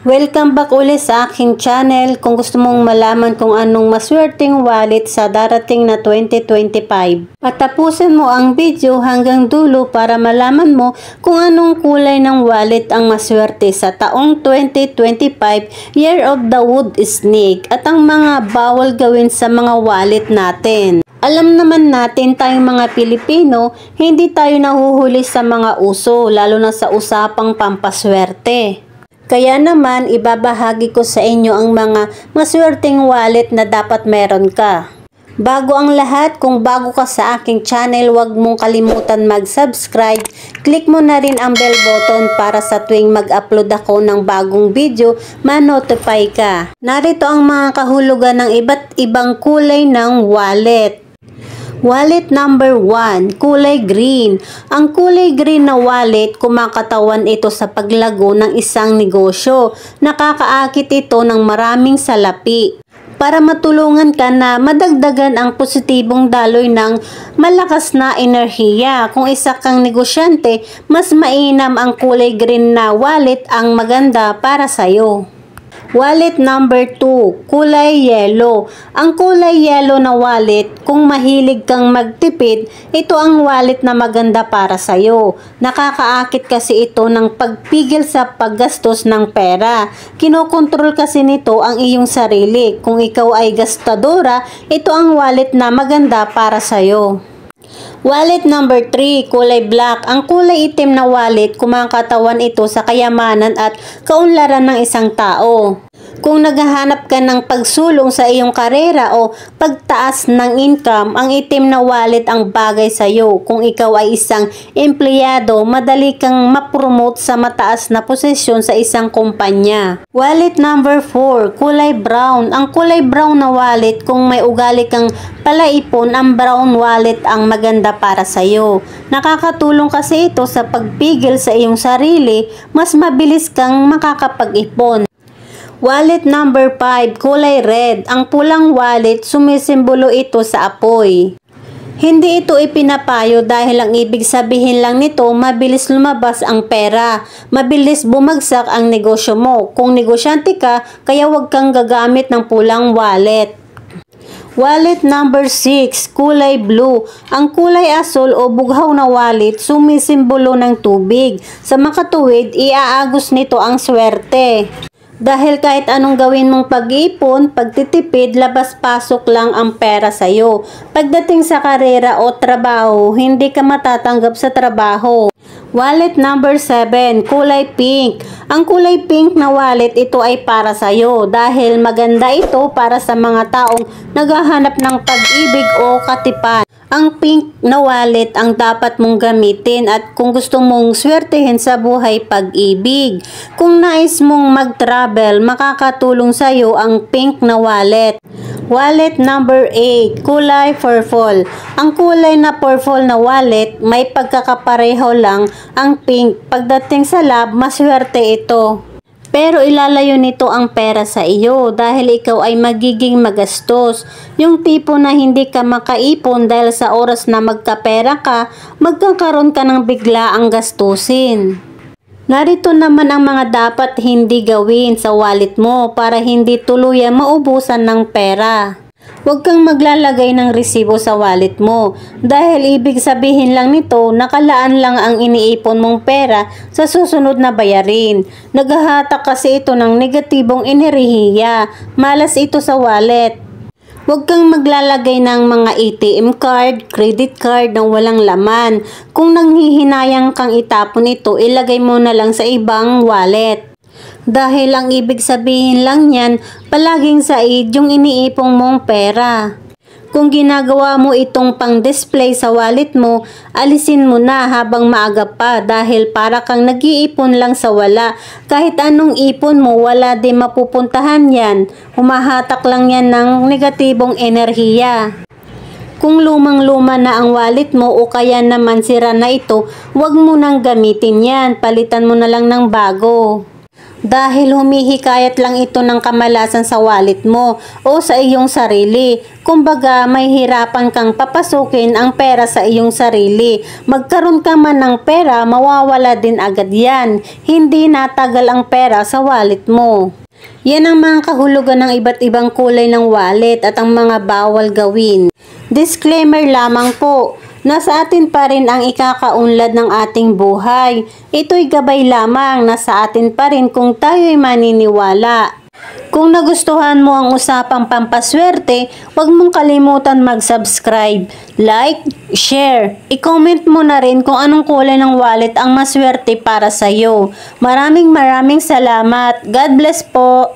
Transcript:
Welcome back ulit sa aking channel. Kung gusto mong malaman kung anong maswerteng wallet sa darating na 2025, patapusin mo ang video hanggang dulo para malaman mo kung anong kulay ng wallet ang maswerte sa taong 2025, Year of the Wood Snake, at ang mga bawal gawin sa mga wallet natin. Alam naman natin tayong mga Pilipino, hindi tayo nahuhuli sa mga uso, lalo na sa usapang pampaswerte. Kaya naman, ibabahagi ko sa inyo ang mga maswerteng wallet na dapat meron ka. Bago ang lahat, kung bago ka sa aking channel, huwag mong kalimutan mag-subscribe. Click mo na rin ang bell button para sa tuwing mag-upload ako ng bagong video, ma-notify ka. Narito ang mga kahulugan ng iba't ibang kulay ng wallet. Wallet number 1, kulay green. Ang kulay green na wallet, kumakatawan ito sa paglago ng isang negosyo. Nakakaakit ito ng maraming salapi para matulungan ka na madagdagan ang positibong daloy ng malakas na enerhiya. Kung isa kang negosyante, mas mainam ang kulay green na wallet ang maganda para sa'yo. Wallet number 2, kulay yellow. Ang kulay yellow na wallet, kung mahilig kang magtipid, ito ang wallet na maganda para sa'yo. Nakakaakit kasi ito ng pagpigil sa paggastos ng pera. Kinokontrol kasi nito ang iyong sarili. Kung ikaw ay gastadora, ito ang wallet na maganda para sa'yo. Wallet number 3, kulay black. Ang kulay itim na wallet, kumakatawan ito sa kayamanan at kaunlaran ng isang tao. Kung naghahanap ka ng pagsulong sa iyong karera o pagtaas ng income, ang itim na wallet ang bagay sa iyo. Kung ikaw ay isang empleyado, madali kang mapromote sa mataas na posisyon sa isang kumpanya. Wallet number 4, kulay brown. Ang kulay brown na wallet, kung may ugali kang palaipon, ang brown wallet ang maganda para sa iyo. Nakakatulong kasi ito sa pagpigil sa iyong sarili, mas mabilis kang makakapag-ipon. Wallet number 5, kulay red. Ang pulang wallet, sumisimbolo ito sa apoy. Hindi ito ipinapayo dahil ang ibig sabihin lang nito, mabilis lumabas ang pera, mabilis bumagsak ang negosyo mo. Kung negosyante ka, kaya huwag kang gagamit ng pulang wallet. Wallet number 6, kulay blue. Ang kulay asul o bughaw na wallet, sumisimbolo ng tubig. Sa makatuwid, iaagos nito ang swerte. Dahil kahit anong gawin mong pag-iipon, pagtitipid, labas-pasok lang ang pera sa'yo. Pagdating sa karera o trabaho, hindi ka matatanggap sa trabaho. Wallet number 7, kulay pink. Ang kulay pink na wallet, ito ay para sa'yo dahil maganda ito para sa mga taong naghahanap ng pag-ibig o katipan. Ang pink na wallet ang dapat mong gamitin at kung gusto mong swertehin sa buhay pag-ibig. Kung nais mong mag-travel, makakatulong sa iyo ang pink na wallet. Wallet number 8, kulay purple. Ang kulay na purple na wallet, may pagkakapareho lang ang pink. Pagdating sa lab, maswerte ito. Pero ilalayo nito ang pera sa iyo dahil ikaw ay magiging magastos. Yung tipo na hindi ka makaipon dahil sa oras na magkapera ka, magkakaroon ka ng bigla ang gastusin. Narito naman ang mga dapat hindi gawin sa wallet mo para hindi tuluyan maubusan ng pera. Huwag kang maglalagay ng resibo sa wallet mo dahil ibig sabihin lang nito nakalaan lang ang iniipon mong pera sa susunod na bayarin. Naghahatak kasi ito ng negatibong enerhiya. Malas ito sa wallet. Huwag kang maglalagay ng mga ATM card, credit card na walang laman. Kung nanghihinayang kang itapon ito, ilagay mo na lang sa ibang wallet. Dahil ang ibig sabihin lang yan, palaging said yung iniipong mong pera. Kung ginagawa mo itong pang-display sa wallet mo, alisin mo na habang maaga pa dahil para kang nag-iipon lang sa wala. Kahit anong ipon mo, wala din mapupuntahan yan. Humahatak lang yan ng negatibong enerhiya. Kung lumang-luma na ang wallet mo o kaya naman sira na ito, huwag mo nang gamitin yan. Palitan mo na lang ng bago. dahil humihikayat lang ito ng kamalasan sa wallet mo o sa iyong sarili. Kumbaga, may hirapan kang papasukin ang pera sa iyong sarili. Magkaroon ka man ng pera, mawawala din agad yan. Hindi natagal ang pera sa wallet mo. Yan ang mga kahulugan ng iba't ibang kulay ng wallet at ang mga bawal gawin. Disclaimer lamang po, nasa atin pa rin ang ikakaunlad ng ating buhay. Ito'y gabay lamang, nasa atin pa rin kung tayo'y maniniwala. Kung nagustuhan mo ang usapang pampaswerte, huwag mong kalimutan mag-subscribe, like, share. I-comment mo na rin kung anong kulay ng wallet ang maswerte para sa'yo. Maraming salamat. God bless po.